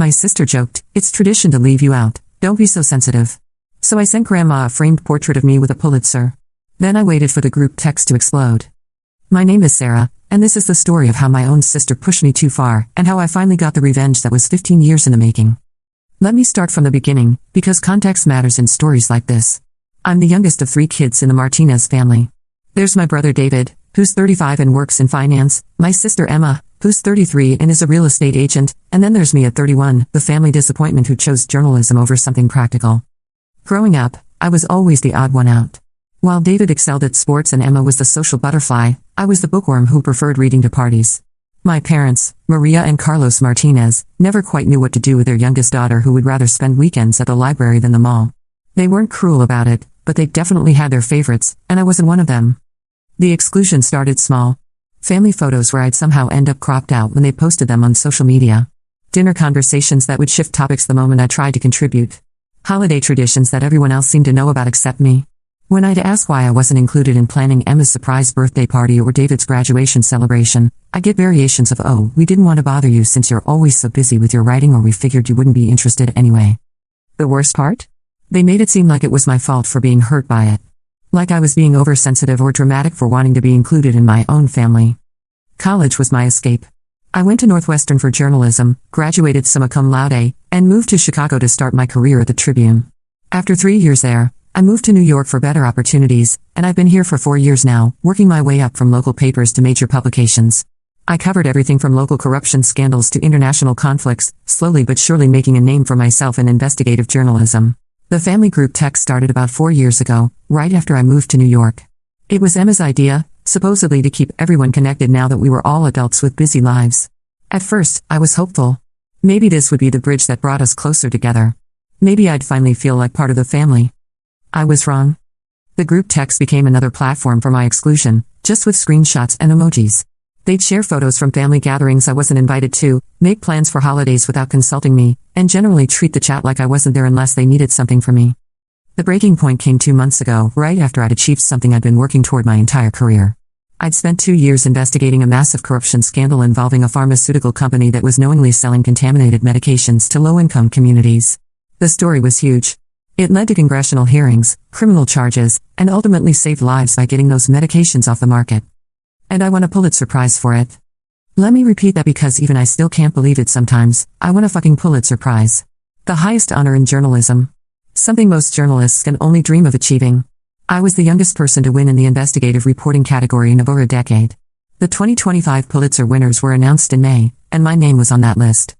My sister joked, "It's tradition to leave you out, don't be so sensitive." So I sent Grandma a framed portrait of me with a Pulitzer. Then I waited for the group text to explode. My name is Sarah, and this is the story of how my own sister pushed me too far, and how I finally got the revenge that was 15 years in the making. Let me start from the beginning, because context matters in stories like this. I'm the youngest of 3 kids in the Martinez family. There's my brother David, who's 35 and works in finance, my sister Emma, who's 33 and is a real estate agent, and then there's me at 31, the family disappointment who chose journalism over something practical. Growing up, I was always the odd one out. While David excelled at sports and Emma was the social butterfly, I was the bookworm who preferred reading to parties. My parents, Maria and Carlos Martinez, never quite knew what to do with their youngest daughter who would rather spend weekends at the library than the mall. They weren't cruel about it, but they definitely had their favorites, and I wasn't one of them. The exclusion started small. Family photos where I'd somehow end up cropped out when they posted them on social media. Dinner conversations that would shift topics the moment I tried to contribute. Holiday traditions that everyone else seemed to know about except me. When I'd ask why I wasn't included in planning Emma's surprise birthday party or David's graduation celebration, I'd get variations of, "Oh, we didn't want to bother you since you're always so busy with your writing, or we figured you wouldn't be interested anyway." The worst part? They made it seem like it was my fault for being hurt by it. Like I was being oversensitive or dramatic for wanting to be included in my own family. College was my escape. I went to Northwestern for journalism, graduated summa cum laude, and moved to Chicago to start my career at the Tribune. After 3 years there, I moved to New York for better opportunities, and I've been here for 4 years now, working my way up from local papers to major publications. I covered everything from local corruption scandals to international conflicts, slowly but surely making a name for myself in investigative journalism. The family group text started about 4 years ago, right after I moved to New York. It was Emma's idea, supposedly to keep everyone connected now that we were all adults with busy lives. At first, I was hopeful. Maybe this would be the bridge that brought us closer together. Maybe I'd finally feel like part of the family. I was wrong. The group text became another platform for my exclusion, just with screenshots and emojis. They'd share photos from family gatherings I wasn't invited to, make plans for holidays without consulting me, and generally treat the chat like I wasn't there unless they needed something from me. The breaking point came 2 months ago, right after I'd achieved something I'd been working toward my entire career. I'd spent 2 years investigating a massive corruption scandal involving a pharmaceutical company that was knowingly selling contaminated medications to low-income communities. The story was huge. It led to congressional hearings, criminal charges, and ultimately saved lives by getting those medications off the market. And I won a Pulitzer Prize for it. Let me repeat that because even I still can't believe it sometimes. I won a fucking Pulitzer Prize. The highest honor in journalism. Something most journalists can only dream of achieving. I was the youngest person to win in the investigative reporting category in over a decade. The 2025 Pulitzer winners were announced in May, and my name was on that list.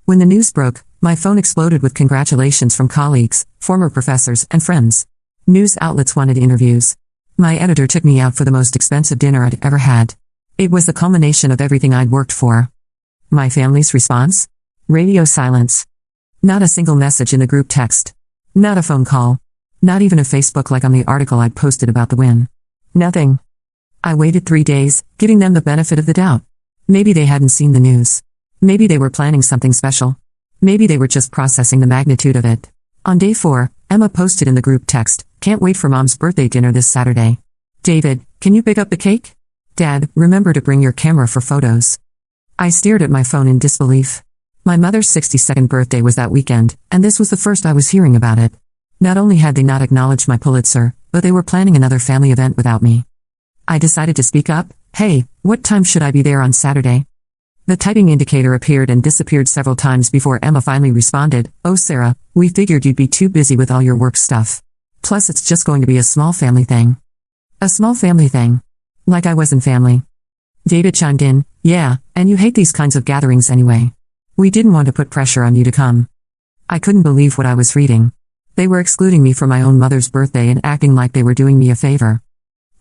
When the news broke, my phone exploded with congratulations from colleagues, former professors, and friends. News outlets wanted interviews. My editor took me out for the most expensive dinner I'd ever had. It was the culmination of everything I'd worked for. My family's response? Radio silence. Not a single message in the group text. Not a phone call. Not even a Facebook like on the article I'd posted about the win. Nothing. I waited 3 days, giving them the benefit of the doubt. Maybe they hadn't seen the news. Maybe they were planning something special. Maybe they were just processing the magnitude of it. On day 4, Emma posted in the group text, "Can't wait for Mom's birthday dinner this Saturday. David, can you pick up the cake? Dad, remember to bring your camera for photos." I stared at my phone in disbelief. My mother's 62nd birthday was that weekend, and this was the first I was hearing about it. Not only had they not acknowledged my Pulitzer, but they were planning another family event without me. I decided to speak up. "Hey, what time should I be there on Saturday?" The typing indicator appeared and disappeared several times before Emma finally responded, "Oh Sarah, we figured you'd be too busy with all your work stuff. Plus it's just going to be a small family thing." A small family thing. Like I wasn't family. David chimed in, "Yeah, and you hate these kinds of gatherings anyway. We didn't want to put pressure on you to come." I couldn't believe what I was reading. They were excluding me from my own mother's birthday and acting like they were doing me a favor.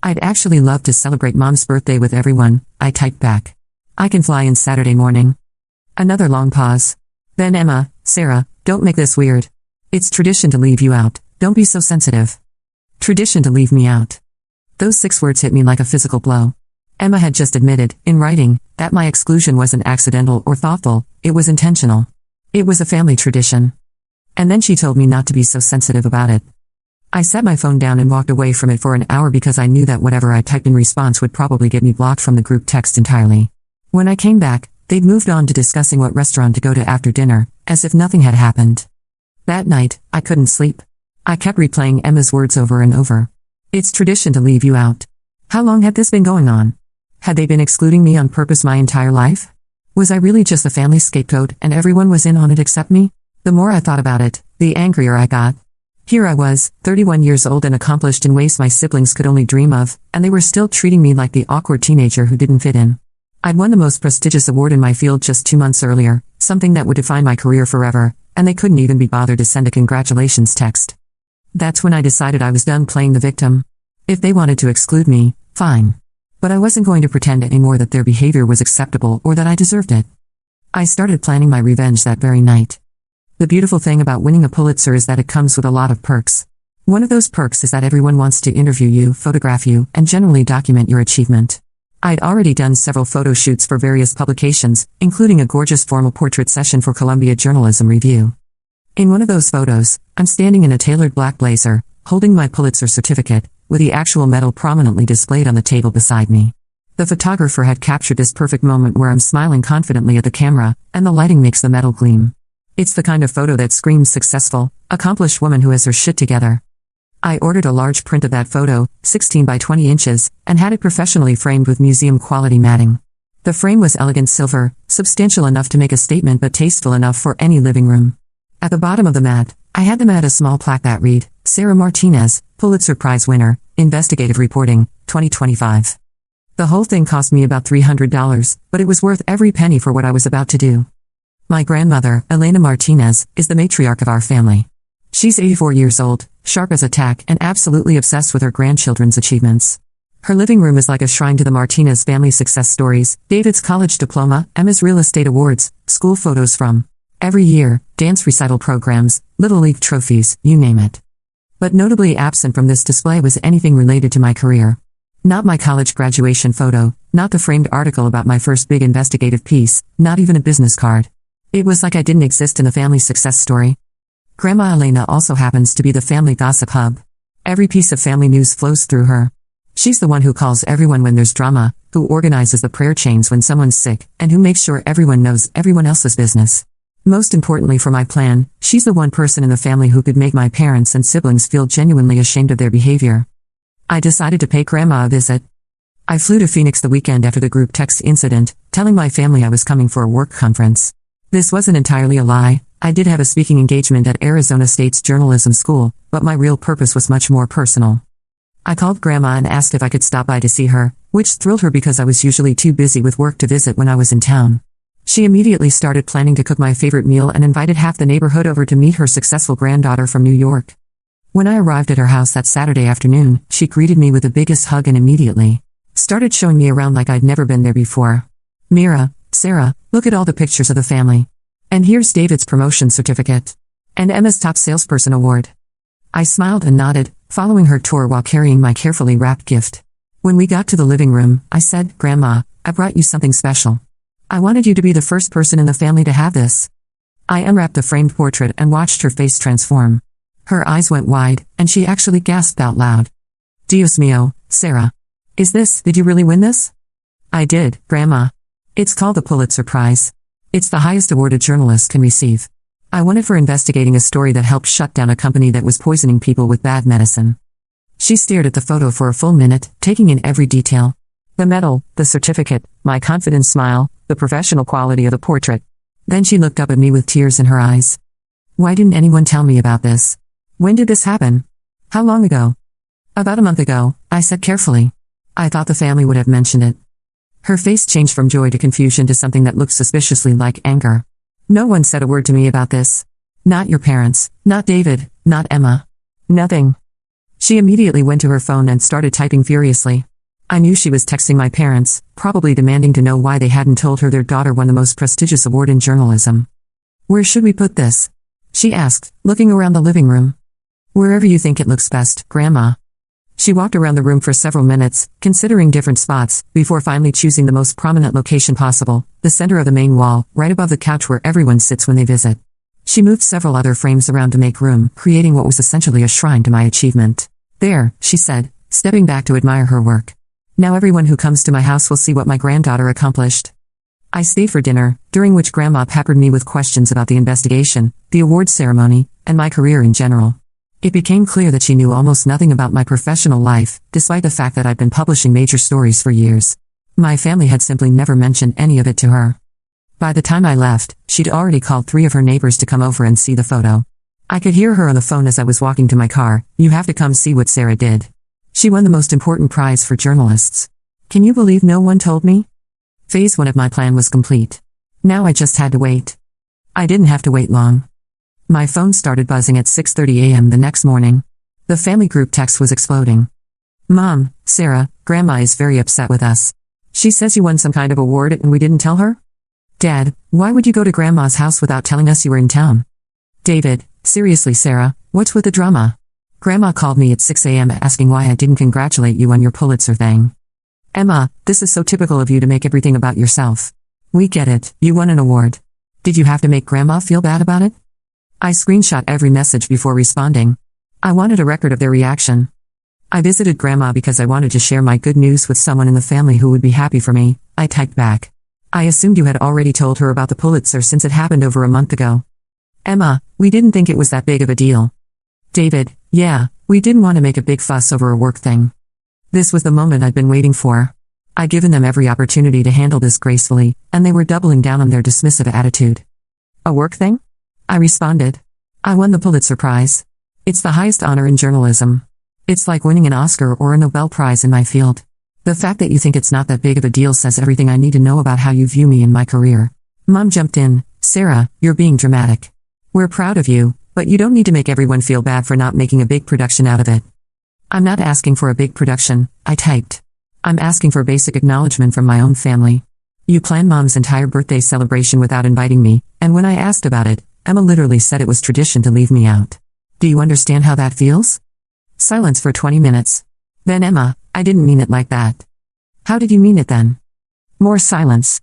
"I'd actually love to celebrate Mom's birthday with everyone," I typed back. "I can fly in Saturday morning." Another long pause. Then Emma, "Sarah, don't make this weird. It's tradition to leave you out, don't be so sensitive." Tradition to leave me out. Those 6 words hit me like a physical blow. Emma had just admitted, in writing, that my exclusion wasn't accidental or thoughtful, it was intentional. It was a family tradition. And then she told me not to be so sensitive about it. I set my phone down and walked away from it for an hour because I knew that whatever I typed in response would probably get me blocked from the group text entirely. When I came back, they'd moved on to discussing what restaurant to go to after dinner, as if nothing had happened. That night, I couldn't sleep. I kept replaying Emma's words over and over. It's tradition to leave you out. How long had this been going on? Had they been excluding me on purpose my entire life? Was I really just the family scapegoat and everyone was in on it except me? The more I thought about it, the angrier I got. Here I was, 31 years old and accomplished in ways my siblings could only dream of, and they were still treating me like the awkward teenager who didn't fit in. I'd won the most prestigious award in my field just 2 months earlier, something that would define my career forever, and they couldn't even be bothered to send a congratulations text. That's when I decided I was done playing the victim. If they wanted to exclude me, fine. But I wasn't going to pretend anymore that their behavior was acceptable or that I deserved it. I started planning my revenge that very night. The beautiful thing about winning a Pulitzer is that it comes with a lot of perks. One of those perks is that everyone wants to interview you, photograph you, and generally document your achievement. I'd already done several photo shoots for various publications, including a gorgeous formal portrait session for Columbia Journalism Review. In one of those photos, I'm standing in a tailored black blazer, holding my Pulitzer certificate, with the actual medal prominently displayed on the table beside me. The photographer had captured this perfect moment where I'm smiling confidently at the camera, and the lighting makes the medal gleam. It's the kind of photo that screams successful, accomplished woman who has her shit together. I ordered a large print of that photo, 16 by 20 inches, and had it professionally framed with museum-quality matting. The frame was elegant silver, substantial enough to make a statement but tasteful enough for any living room. At the bottom of the mat, I had them add a small plaque that read, Sarah Martinez, Pulitzer Prize winner, Investigative Reporting, 2025. The whole thing cost me about $300, but it was worth every penny for what I was about to do. My grandmother, Elena Martinez, is the matriarch of our family. She's 84 years old, sharp as a tack and absolutely obsessed with her grandchildren's achievements. Her living room is like a shrine to the Martinez family success stories, David's college diploma, Emma's real estate awards, school photos from every year, dance recital programs, Little League trophies, you name it. But notably absent from this display was anything related to my career. Not my college graduation photo, not the framed article about my first big investigative piece, not even a business card. It was like I didn't exist in the family success story. Grandma Elena also happens to be the family gossip hub. Every piece of family news flows through her. She's the one who calls everyone when there's drama, who organizes the prayer chains when someone's sick, and who makes sure everyone knows everyone else's business. Most importantly for my plan, she's the one person in the family who could make my parents and siblings feel genuinely ashamed of their behavior. I decided to pay Grandma a visit. I flew to Phoenix the weekend after the group text incident, telling my family I was coming for a work conference. This wasn't entirely a lie. I did have a speaking engagement at Arizona State's journalism school, but my real purpose was much more personal. I called Grandma and asked if I could stop by to see her, which thrilled her because I was usually too busy with work to visit when I was in town. She immediately started planning to cook my favorite meal and invited half the neighborhood over to meet her successful granddaughter from New York. When I arrived at her house that Saturday afternoon, she greeted me with the biggest hug and immediately started showing me around like I'd never been there before. Mira, Sarah, look at all the pictures of the family. And here's David's promotion certificate. And Emma's top salesperson award. I smiled and nodded, following her tour while carrying my carefully wrapped gift. When we got to the living room, I said, Grandma, I brought you something special. I wanted you to be the first person in the family to have this. I unwrapped the framed portrait and watched her face transform. Her eyes went wide, and she actually gasped out loud. Dios mío, Sarah. Did you really win this? I did, Grandma. It's called the Pulitzer Prize. It's the highest award a journalist can receive. I won it for investigating a story that helped shut down a company that was poisoning people with bad medicine. She stared at the photo for a full minute, taking in every detail. The medal, the certificate, my confident smile, the professional quality of the portrait. Then she looked up at me with tears in her eyes. Why didn't anyone tell me about this? When did this happen? How long ago? About a month ago, I said carefully. I thought the family would have mentioned it. Her face changed from joy to confusion to something that looked suspiciously like anger. No one said a word to me about this. Not your parents, not David, not Emma. Nothing. She immediately went to her phone and started typing furiously. I knew she was texting my parents, probably demanding to know why they hadn't told her their daughter won the most prestigious award in journalism. Where should we put this? She asked, looking around the living room. Wherever you think it looks best, Grandma. She walked around the room for several minutes, considering different spots, before finally choosing the most prominent location possible, the center of the main wall, right above the couch where everyone sits when they visit. She moved several other frames around to make room, creating what was essentially a shrine to my achievement. There, she said, stepping back to admire her work. Now everyone who comes to my house will see what my granddaughter accomplished. I stayed for dinner, during which Grandma peppered me with questions about the investigation, the awards ceremony, and my career in general. It became clear that she knew almost nothing about my professional life, despite the fact that I'd been publishing major stories for years. My family had simply never mentioned any of it to her. By the time I left, she'd already called 3 of her neighbors to come over and see the photo. I could hear her on the phone as I was walking to my car. "You have to come see what Sarah did. She won the most important prize for journalists." Can you believe no one told me? Phase 1 of my plan was complete. Now I just had to wait. I didn't have to wait long. My phone started buzzing at 6:30 a.m. the next morning. The family group text was exploding. "Mom, Sarah, Grandma is very upset with us. She says you won some kind of award and we didn't tell her." "Dad, why would you go to Grandma's house without telling us you were in town?" "David, seriously Sarah, what's with the drama? Grandma called me at 6 a.m. asking why I didn't congratulate you on your Pulitzer thing." "Emma, this is so typical of you to make everything about yourself. We get it, you won an award. Did you have to make Grandma feel bad about it?" I screenshot every message before responding. I wanted a record of their reaction. "I visited Grandma because I wanted to share my good news with someone in the family who would be happy for me," I typed back. "I assumed you had already told her about the Pulitzer since it happened over a month ago." "Emma, we didn't think it was that big of a deal." "David, yeah, we didn't want to make a big fuss over a work thing. This was the moment I'd been waiting for." I'd given them every opportunity to handle this gracefully, and they were doubling down on their dismissive attitude. "A work thing?" I responded. "I won the Pulitzer Prize. It's the highest honor in journalism. It's like winning an Oscar or a Nobel Prize in my field. The fact that you think it's not that big of a deal says everything I need to know about how you view me and my career." Mom jumped in. "Sarah, you're being dramatic. We're proud of you, but you don't need to make everyone feel bad for not making a big production out of it." "I'm not asking for a big production," I typed. "I'm asking for basic acknowledgement from my own family. You planned Mom's entire birthday celebration without inviting me, and when I asked about it, Emma literally said it was tradition to leave me out. Do you understand how that feels?" Silence for 20 minutes. Then Emma, "I didn't mean it like that." "How did you mean it then?" More silence.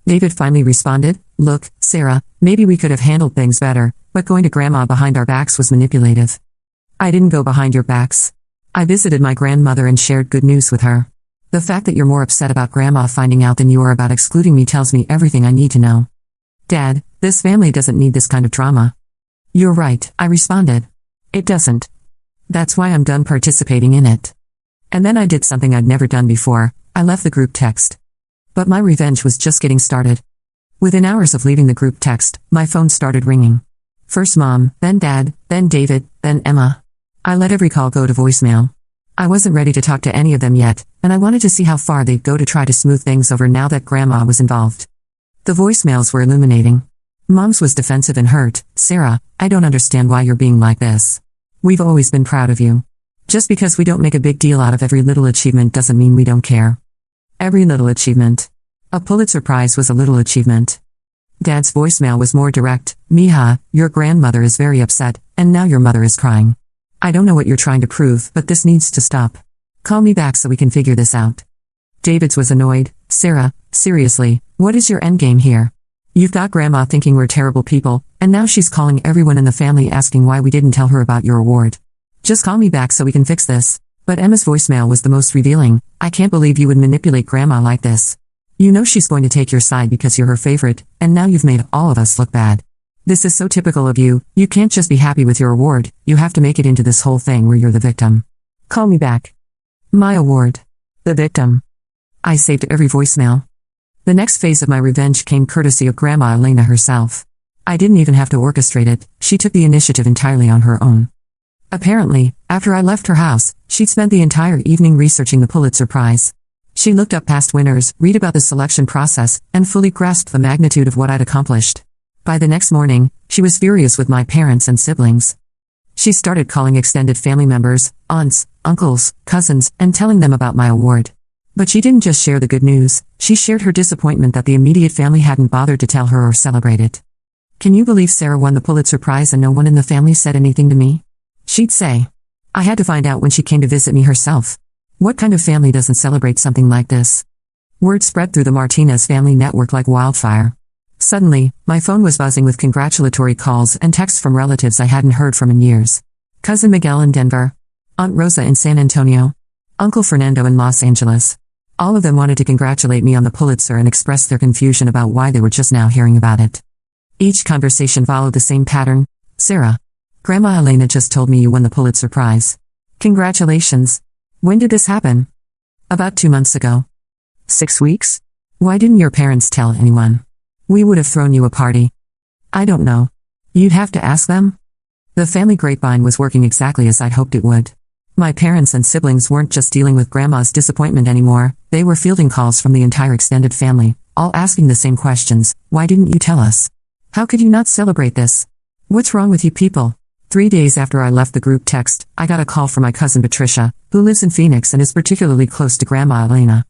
David finally responded, "Look, Sarah, maybe we could have handled things better, but going to Grandma behind our backs was manipulative." "I didn't go behind your backs. I visited my grandmother and shared good news with her. The fact that you're more upset about Grandma finding out than you are about excluding me tells me everything I need to know. Dad, this family doesn't need this kind of drama." "You're right," I responded. "It doesn't. That's why I'm done participating in it." And then I did something I'd never done before. I left the group text. But my revenge was just getting started. Within hours of leaving the group text, my phone started ringing. First Mom, then Dad, then David, then Emma. I let every call go to voicemail. I wasn't ready to talk to any of them yet, and I wanted to see how far they'd go to try to smooth things over now that Grandma was involved. The voicemails were illuminating. Mom's was defensive and hurt. "Sarah, I don't understand why you're being like this. We've always been proud of you. Just because we don't make a big deal out of every little achievement doesn't mean we don't care." Every little achievement. A Pulitzer Prize was a little achievement. Dad's voicemail was more direct. "Mija, your grandmother is very upset, and now your mother is crying. I don't know what you're trying to prove, but this needs to stop. Call me back so we can figure this out." David's was annoyed. "Sarah, seriously, what is your endgame here? You've got Grandma thinking we're terrible people, and now she's calling everyone in the family asking why we didn't tell her about your award. Just call me back so we can fix this." But Emma's voicemail was the most revealing. "I can't believe you would manipulate Grandma like this. You know she's going to take your side because you're her favorite, and now you've made all of us look bad. This is so typical of you. You can't just be happy with your award, you have to make it into this whole thing where you're the victim. Call me back." My award. The victim. I saved every voicemail. The next phase of my revenge came courtesy of Grandma Elena herself. I didn't even have to orchestrate it, she took the initiative entirely on her own. Apparently, after I left her house, she'd spent the entire evening researching the Pulitzer Prize. She looked up past winners, read about the selection process, and fully grasped the magnitude of what I'd accomplished. By the next morning, she was furious with my parents and siblings. She started calling extended family members, aunts, uncles, cousins, and telling them about my award. But she didn't just share the good news, she shared her disappointment that the immediate family hadn't bothered to tell her or celebrate it. "Can you believe Sarah won the Pulitzer Prize and no one in the family said anything to me?" she'd say. I had to find out when she came to visit me herself. What kind of family doesn't celebrate something like this? Word spread through the Martinez family network like wildfire. Suddenly, my phone was buzzing with congratulatory calls and texts from relatives I hadn't heard from in years. Cousin Miguel in Denver. Aunt Rosa in San Antonio. Uncle Fernando in Los Angeles. All of them wanted to congratulate me on the Pulitzer and express their confusion about why they were just now hearing about it. Each conversation followed the same pattern. Sarah, Grandma Elena just told me you won the Pulitzer Prize. Congratulations. When did this happen? About 2 months ago. 6 weeks? Why didn't your parents tell anyone? We would have thrown you a party. I don't know. You'd have to ask them. The family grapevine was working exactly as I'd hoped it would. My parents and siblings weren't just dealing with Grandma's disappointment anymore, they were fielding calls from the entire extended family, all asking the same questions. Why didn't you tell us? How could you not celebrate this? What's wrong with you people? 3 days after I left the group text, I got a call from my cousin Patricia, who lives in Phoenix and is particularly close to Grandma Elena.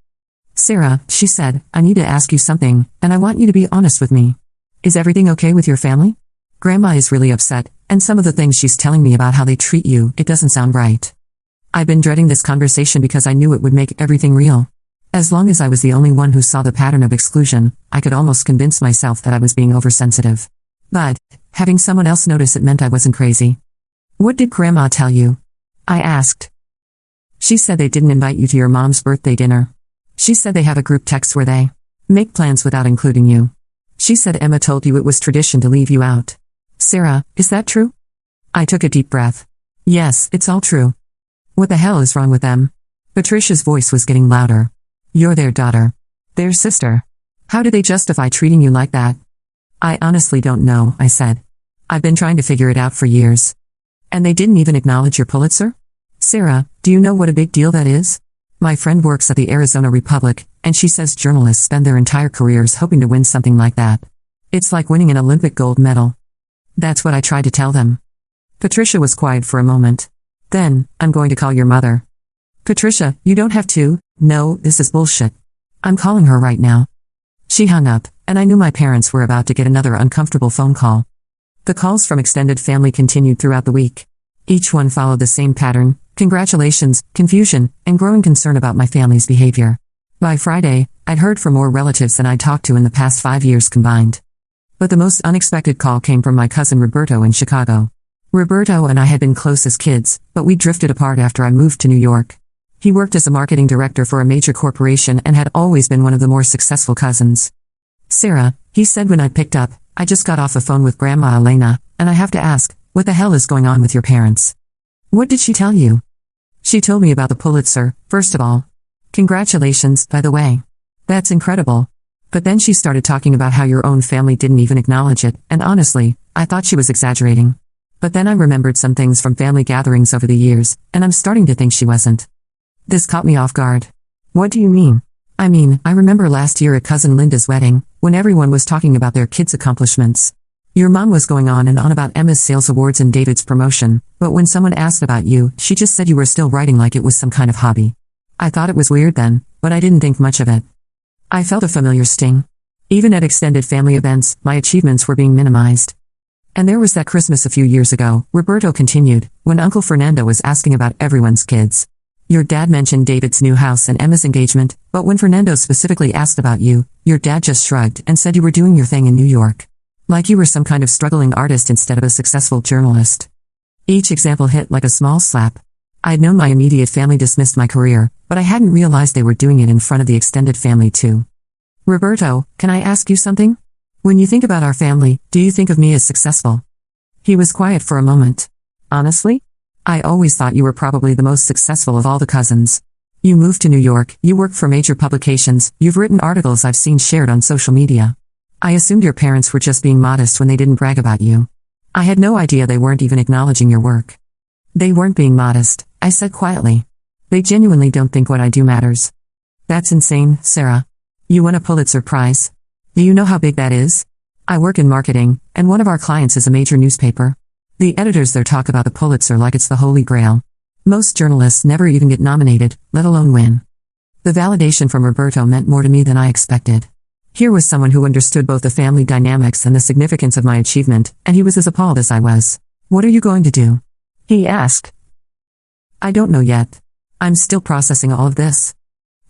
Sarah, she said, I need to ask you something, and I want you to be honest with me. Is everything okay with your family? Grandma is really upset, and some of the things she's telling me about how they treat you, it doesn't sound right. I've been dreading this conversation because I knew it would make everything real. As long as I was the only one who saw the pattern of exclusion, I could almost convince myself that I was being oversensitive. But, having someone else notice it meant I wasn't crazy. What did Grandma tell you? I asked. She said they didn't invite you to your mom's birthday dinner. She said they have a group text where they make plans without including you. She said Emma told you it was tradition to leave you out. Sarah, is that true? I took a deep breath. Yes, it's all true. What the hell is wrong with them? Patricia's voice was getting louder. You're their daughter. Their sister. How do they justify treating you like that? I honestly don't know, I said. I've been trying to figure it out for years. And they didn't even acknowledge your Pulitzer? Sarah, do you know what a big deal that is? My friend works at the Arizona Republic, and she says journalists spend their entire careers hoping to win something like that. It's like winning an Olympic gold medal. That's what I tried to tell them. Patricia was quiet for a moment. Then, I'm going to call your mother. Patricia, you don't have to. No, this is bullshit. I'm calling her right now. She hung up, and I knew my parents were about to get another uncomfortable phone call. The calls from extended family continued throughout the week. Each one followed the same pattern: congratulations, confusion, and growing concern about my family's behavior. By Friday, I'd heard from more relatives than I'd talked to in the past 5 years combined. But the most unexpected call came from my cousin Roberto in Chicago. Roberto and I had been close as kids, but we drifted apart after I moved to New York. He worked as a marketing director for a major corporation and had always been one of the more successful cousins. Sarah, he said when I picked up, I just got off the phone with Grandma Elena, and I have to ask, what the hell is going on with your parents? What did she tell you? She told me about the Pulitzer, first of all. Congratulations, by the way. That's incredible. But then she started talking about how your own family didn't even acknowledge it, and honestly, I thought she was exaggerating. But then I remembered some things from family gatherings over the years, and I'm starting to think she wasn't. This caught me off guard. What do you mean? I remember last year at Cousin Linda's wedding, when everyone was talking about their kids' accomplishments. Your mom was going on and on about Emma's sales awards and David's promotion, but when someone asked about you, she just said you were still writing like it was some kind of hobby. I thought it was weird then, but I didn't think much of it. I felt a familiar sting. Even at extended family events, my achievements were being minimized. And there was that Christmas a few years ago, Roberto continued, when Uncle Fernando was asking about everyone's kids. Your dad mentioned David's new house and Emma's engagement, but when Fernando specifically asked about you, your dad just shrugged and said you were doing your thing in New York. Like you were some kind of struggling artist instead of a successful journalist. Each example hit like a small slap. I'd known my immediate family dismissed my career, but I hadn't realized they were doing it in front of the extended family too. Roberto, can I ask you something? When you think about our family, do you think of me as successful? He was quiet for a moment. Honestly? I always thought you were probably the most successful of all the cousins. You moved to New York, you work for major publications, you've written articles I've seen shared on social media. I assumed your parents were just being modest when they didn't brag about you. I had no idea they weren't even acknowledging your work. They weren't being modest, I said quietly. They genuinely don't think what I do matters. That's insane, Sarah. You won a Pulitzer Prize. Do you know how big that is? I work in marketing, and one of our clients is a major newspaper. The editors there talk about the Pulitzer like it's the Holy Grail. Most journalists never even get nominated, let alone win. The validation from Roberto meant more to me than I expected. Here was someone who understood both the family dynamics and the significance of my achievement, and he was as appalled as I was. What are you going to do? He asked. I don't know yet. I'm still processing all of this.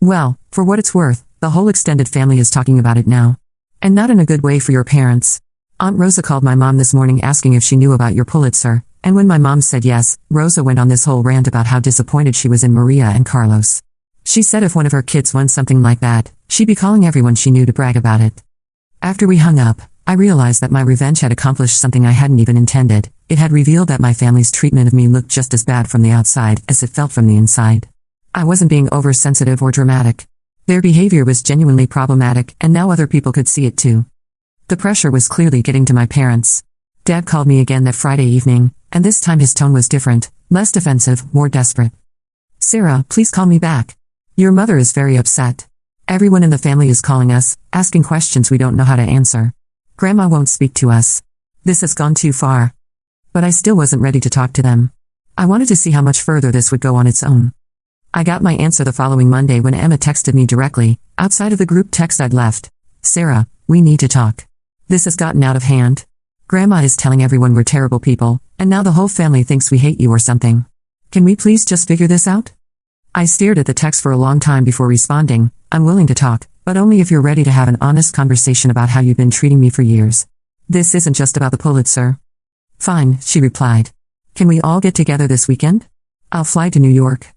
Well, for what it's worth, the whole extended family is talking about it now. And not in a good way for your parents. Aunt Rosa called my mom this morning asking if she knew about your Pulitzer, and when my mom said yes, Rosa went on this whole rant about how disappointed she was in Maria and Carlos. She said if one of her kids won something like that, she'd be calling everyone she knew to brag about it. After we hung up, I realized that my revenge had accomplished something I hadn't even intended. It had revealed that my family's treatment of me looked just as bad from the outside as it felt from the inside. I wasn't being oversensitive or dramatic. Their behavior was genuinely problematic, and now other people could see it too. The pressure was clearly getting to my parents. Dad called me again that Friday evening, and this time his tone was different, less defensive, more desperate. "Sarah, please call me back. Your mother is very upset. Everyone in the family is calling us, asking questions we don't know how to answer. Grandma won't speak to us. This has gone too far." But I still wasn't ready to talk to them. I wanted to see how much further this would go on its own. I got my answer the following Monday when Emma texted me directly, outside of the group text I'd left. "Sarah, we need to talk. This has gotten out of hand. Grandma is telling everyone we're terrible people, and now the whole family thinks we hate you or something. Can we please just figure this out?" I stared at the text for a long time before responding. "I'm willing to talk, but only if you're ready to have an honest conversation about how you've been treating me for years. This isn't just about the Pulitzer." "Fine," she replied. "Can we all get together this weekend? I'll fly to New York."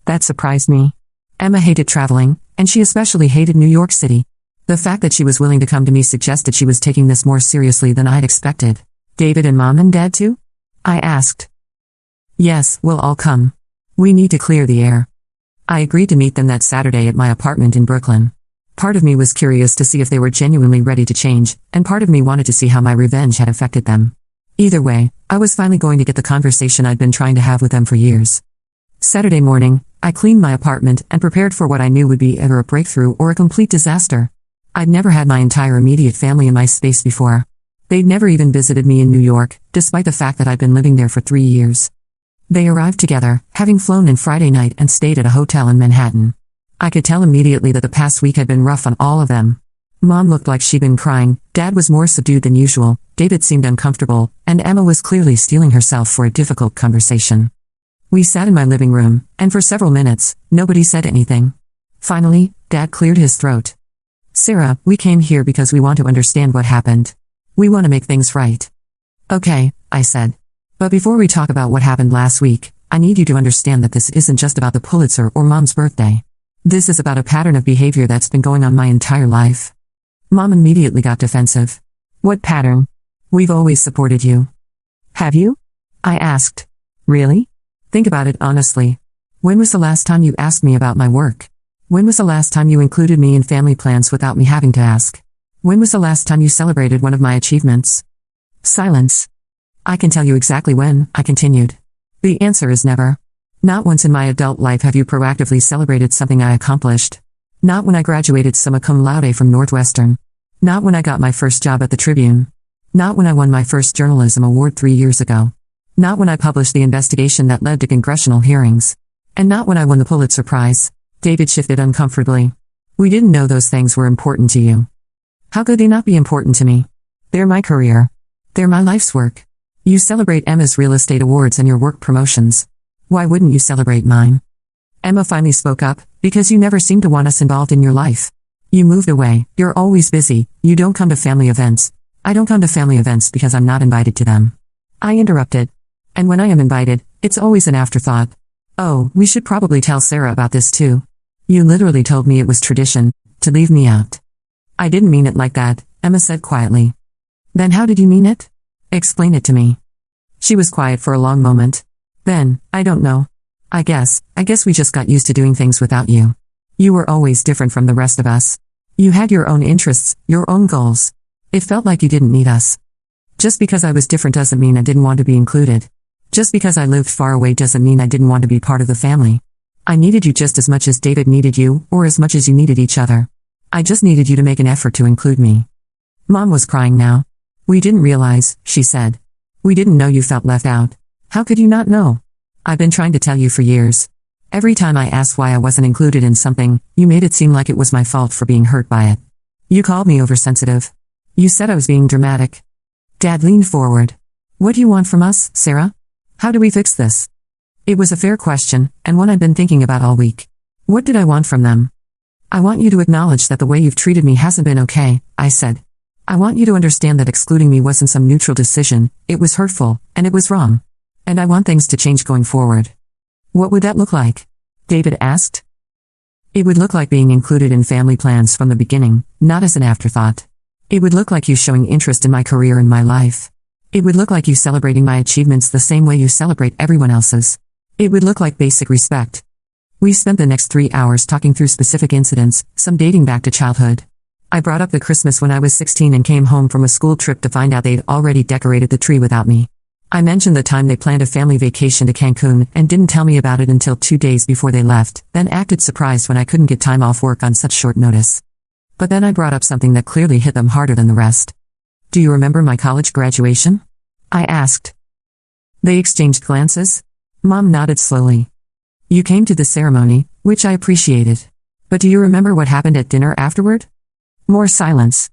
That surprised me. Emma hated traveling, and she especially hated New York City. The fact that she was willing to come to me suggested she was taking this more seriously than I'd expected. "David and Mom and Dad too?" I asked. "Yes, we'll all come. We need to clear the air." I agreed to meet them that Saturday at my apartment in Brooklyn. Part of me was curious to see if they were genuinely ready to change, and part of me wanted to see how my revenge had affected them. Either way, I was finally going to get the conversation I'd been trying to have with them for years. Saturday morning, I cleaned my apartment and prepared for what I knew would be either a breakthrough or a complete disaster. I'd never had my entire immediate family in my space before. They'd never even visited me in New York, despite the fact that I'd been living there for 3 years. They arrived together, having flown in Friday night and stayed at a hotel in Manhattan. I could tell immediately that the past week had been rough on all of them. Mom looked like she'd been crying, Dad was more subdued than usual, David seemed uncomfortable, and Emma was clearly steeling herself for a difficult conversation. We sat in my living room, and for several minutes, nobody said anything. Finally, Dad cleared his throat. "Sarah, we came here because we want to understand what happened. We want to make things right." "Okay," I said. "But before we talk about what happened last week, I need you to understand that this isn't just about the Pulitzer or Mom's birthday. This is about a pattern of behavior that's been going on my entire life." Mom immediately got defensive. "What pattern? We've always supported you." "Have you?" I asked. "Really? Think about it honestly. When was the last time you asked me about my work? When was the last time you included me in family plans without me having to ask? When was the last time you celebrated one of my achievements?" Silence. "I can tell you exactly when," I continued. "The answer is never. Not once in my adult life have you proactively celebrated something I accomplished. Not when I graduated summa cum laude from Northwestern. Not when I got my first job at the Tribune. Not when I won my first journalism award 3 years ago. Not when I published the investigation that led to congressional hearings. And not when I won the Pulitzer Prize." David shifted uncomfortably. "We didn't know those things were important to you." "How could they not be important to me? They're my career. They're my life's work. You celebrate Emma's real estate awards and your work promotions. Why wouldn't you celebrate mine?" Emma finally spoke up, "Because you never seem to want us involved in your life. You moved away, you're always busy, you don't come to family events." "I don't come to family events because I'm not invited to them." I interrupted. "And when I am invited, it's always an afterthought." "Oh, we should probably tell Sarah about this too. You literally told me it was tradition to leave me out." "I didn't mean it like that," Emma said quietly. "Then how did you mean it? Explain it to me." She was quiet for a long moment. Then, "I don't know. I guess we just got used to doing things without you. You were always different from the rest of us. You had your own interests, your own goals. It felt like you didn't need us. Just because I was different doesn't mean I didn't want to be included. Just because I lived far away doesn't mean I didn't want to be part of the family. I needed you just as much as David needed you, or as much as you needed each other. I just needed you to make an effort to include me." Mom was crying now. "We didn't realize," she said. "We didn't know you felt left out. How could you not know? I've been trying to tell you for years. Every time I asked why I wasn't included in something, you made it seem like it was my fault for being hurt by it. You called me oversensitive. You said I was being dramatic." Dad leaned forward. "What do you want from us, Sarah? How do we fix this?" It was a fair question, and one I'd been thinking about all week. What did I want from them? "I want you to acknowledge that the way you've treated me hasn't been okay," I said. "I want you to understand that excluding me wasn't some neutral decision, it was hurtful, and it was wrong. And I want things to change going forward." "What would that look like?" David asked. It would look like being included in family plans from the beginning, not as an afterthought. It would look like you showing interest in my career and my life. It would look like you celebrating my achievements the same way you celebrate everyone else's. It would look like basic respect. We spent the next 3 hours talking through specific incidents, some dating back to childhood. I brought up the Christmas when I was 16 and came home from a school trip to find out they'd already decorated the tree without me. I mentioned the time they planned a family vacation to Cancun and didn't tell me about it until 2 days before they left, then acted surprised when I couldn't get time off work on such short notice. But then I brought up something that clearly hit them harder than the rest. Do you remember my college graduation? I asked. They exchanged glances. Mom nodded slowly. You came to the ceremony, which I appreciated. But do you remember what happened at dinner afterward? More silence.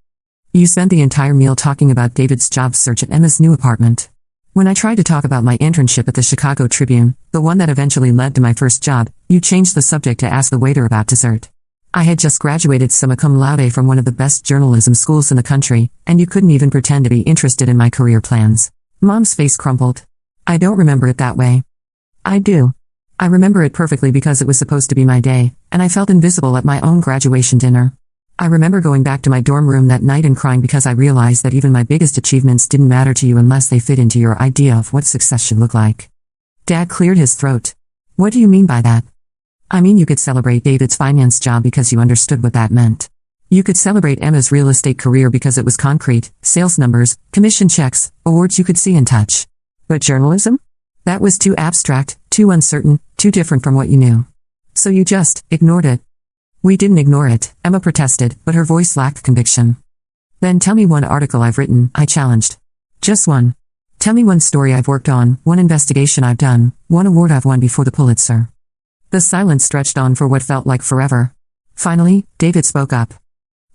You spent the entire meal talking about David's job search at Emma's new apartment. When I tried to talk about my internship at the Chicago Tribune, the one that eventually led to my first job, you changed the subject to ask the waiter about dessert. I had just graduated summa cum laude from one of the best journalism schools in the country, and you couldn't even pretend to be interested in my career plans. Mom's face crumpled. I don't remember it that way. I do. I remember it perfectly because it was supposed to be my day, and I felt invisible at my own graduation dinner. I remember going back to my dorm room that night and crying because I realized that even my biggest achievements didn't matter to you unless they fit into your idea of what success should look like. Dad cleared his throat. What do you mean by that? I mean you could celebrate David's finance job because you understood what that meant. You could celebrate Emma's real estate career because it was concrete, sales numbers, commission checks, awards you could see and touch. But journalism? That was too abstract, too uncertain, too different from what you knew. So you just ignored it. We didn't ignore it, Emma protested, but her voice lacked conviction. Then tell me one article I've written, I challenged. Just one. Tell me one story I've worked on, one investigation I've done, one award I've won before the Pulitzer. The silence stretched on for what felt like forever. Finally, David spoke up.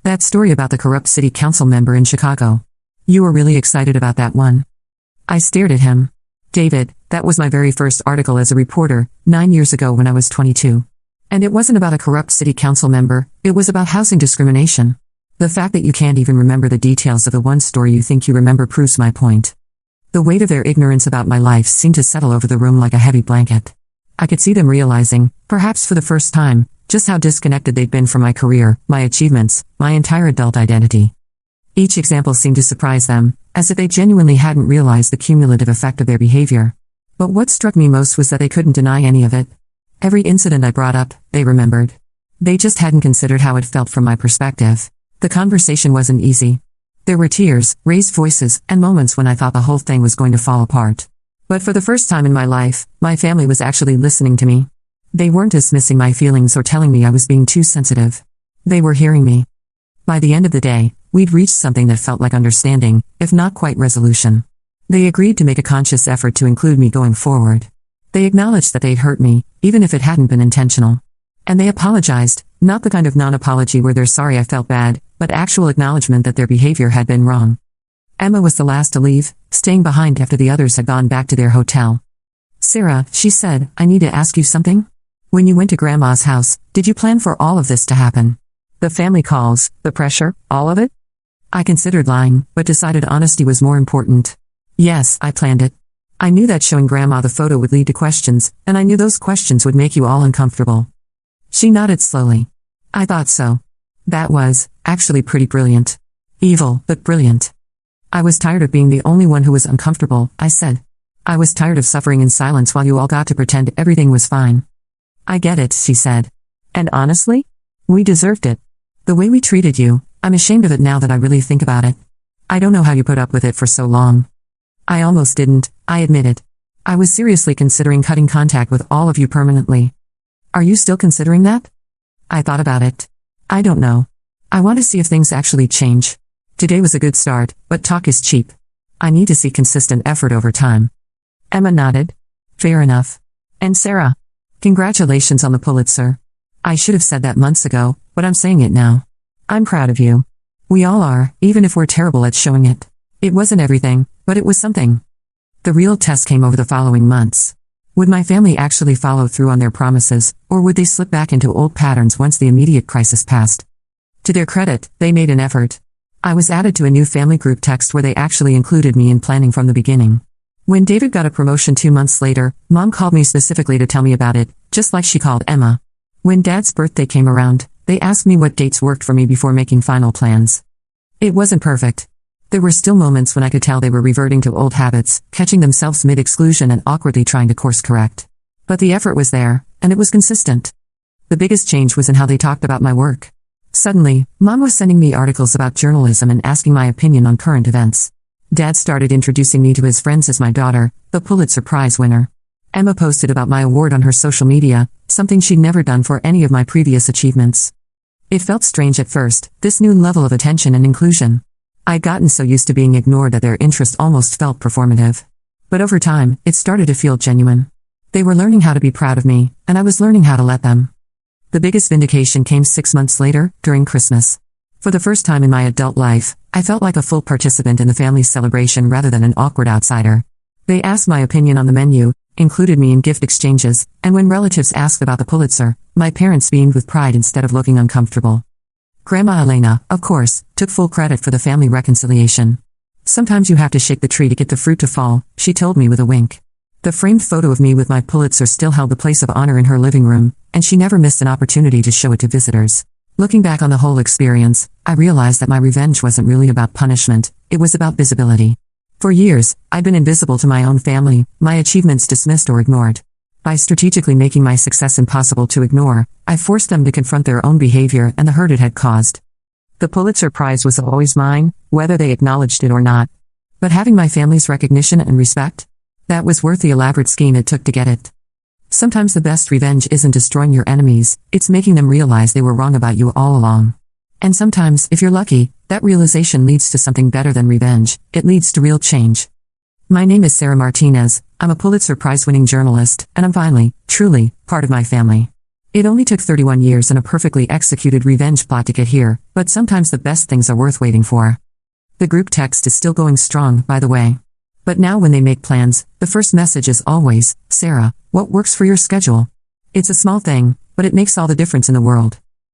That story about the corrupt city council member in Chicago. You were really excited about that one. I stared at him. David, that was my very first article as a reporter, 9 years ago when I was 22. And it wasn't about a corrupt city council member, it was about housing discrimination. The fact that you can't even remember the details of the one story you think you remember proves my point. The weight of their ignorance about my life seemed to settle over the room like a heavy blanket. I could see them realizing, perhaps for the first time, just how disconnected they'd been from my career, my achievements, my entire adult identity. Each example seemed to surprise them, as if they genuinely hadn't realized the cumulative effect of their behavior. But what struck me most was that they couldn't deny any of it. Every incident I brought up, they remembered. They just hadn't considered how it felt from my perspective. The conversation wasn't easy. There were tears, raised voices, and moments when I thought the whole thing was going to fall apart. But for the first time in my life, my family was actually listening to me. They weren't dismissing my feelings or telling me I was being too sensitive. They were hearing me. By the end of the day, we'd reached something that felt like understanding, if not quite resolution. They agreed to make a conscious effort to include me going forward. They acknowledged that they'd hurt me, even if it hadn't been intentional. And they apologized, not the kind of non-apology where they're sorry I felt bad, but actual acknowledgement that their behavior had been wrong. Emma was the last to leave, staying behind after the others had gone back to their hotel. Sarah, she said, I need to ask you something. When you went to Grandma's house, did you plan for all of this to happen? The family calls, the pressure, all of it? I considered lying, but decided honesty was more important. Yes, I planned it. I knew that showing Grandma the photo would lead to questions, and I knew those questions would make you all uncomfortable. She nodded slowly. I thought so. That was, actually pretty brilliant. Evil, but brilliant. I was tired of being the only one who was uncomfortable, I said. I was tired of suffering in silence while you all got to pretend everything was fine. I get it, she said. And honestly? We deserved it. The way we treated you, I'm ashamed of it now that I really think about it. I don't know how you put up with it for so long. I almost didn't, I admit it. I was seriously considering cutting contact with all of you permanently. Are you still considering that? I thought about it. I don't know. I want to see if things actually change. Today was a good start, but talk is cheap. I need to see consistent effort over time. Emma nodded. Fair enough. And Sarah? Congratulations on the Pulitzer. I should have said that months ago, but I'm saying it now. I'm proud of you. We all are, even if we're terrible at showing it. It wasn't everything, but it was something. The real test came over the following months. Would my family actually follow through on their promises, or would they slip back into old patterns once the immediate crisis passed? To their credit, they made an effort. I was added to a new family group text where they actually included me in planning from the beginning. When David got a promotion 2 months later, Mom called me specifically to tell me about it, just like she called Emma. When Dad's birthday came around, they asked me what dates worked for me before making final plans. It wasn't perfect. There were still moments when I could tell they were reverting to old habits, catching themselves mid-exclusion and awkwardly trying to course correct. But the effort was there, and it was consistent. The biggest change was in how they talked about my work. Suddenly, Mom was sending me articles about journalism and asking my opinion on current events. Dad started introducing me to his friends as my daughter, the Pulitzer Prize winner. Emma posted about my award on her social media, something she'd never done for any of my previous achievements. It felt strange at first, this new level of attention and inclusion. I'd gotten so used to being ignored that their interest almost felt performative. But over time, it started to feel genuine. They were learning how to be proud of me, and I was learning how to let them. The biggest vindication came 6 months later, during Christmas. For the first time in my adult life, I felt like a full participant in the family's celebration rather than an awkward outsider. They asked my opinion on the menu, included me in gift exchanges, and when relatives asked about the Pulitzer, my parents beamed with pride instead of looking uncomfortable. Grandma Elena, of course, took full credit for the family reconciliation. Sometimes you have to shake the tree to get the fruit to fall, she told me with a wink. The framed photo of me with my Pulitzer still held the place of honor in her living room, and she never missed an opportunity to show it to visitors. Looking back on the whole experience, I realized that my revenge wasn't really about punishment, it was about visibility. For years, I'd been invisible to my own family, my achievements dismissed or ignored. By strategically making my success impossible to ignore, I forced them to confront their own behavior and the hurt it had caused. The Pulitzer Prize was always mine, whether they acknowledged it or not. But having my family's recognition and respect? That was worth the elaborate scheme it took to get it. Sometimes the best revenge isn't destroying your enemies, it's making them realize they were wrong about you all along. And sometimes, if you're lucky, that realization leads to something better than revenge, it leads to real change. My name is Sarah Martinez, I'm a Pulitzer Prize-winning journalist, and I'm finally, truly, part of my family. It only took 31 years and a perfectly executed revenge plot to get here, but sometimes the best things are worth waiting for. The group text is still going strong, by the way. But now when they make plans, the first message is always, Sarah, what works for your schedule? It's a small thing, but it makes all the difference in the world.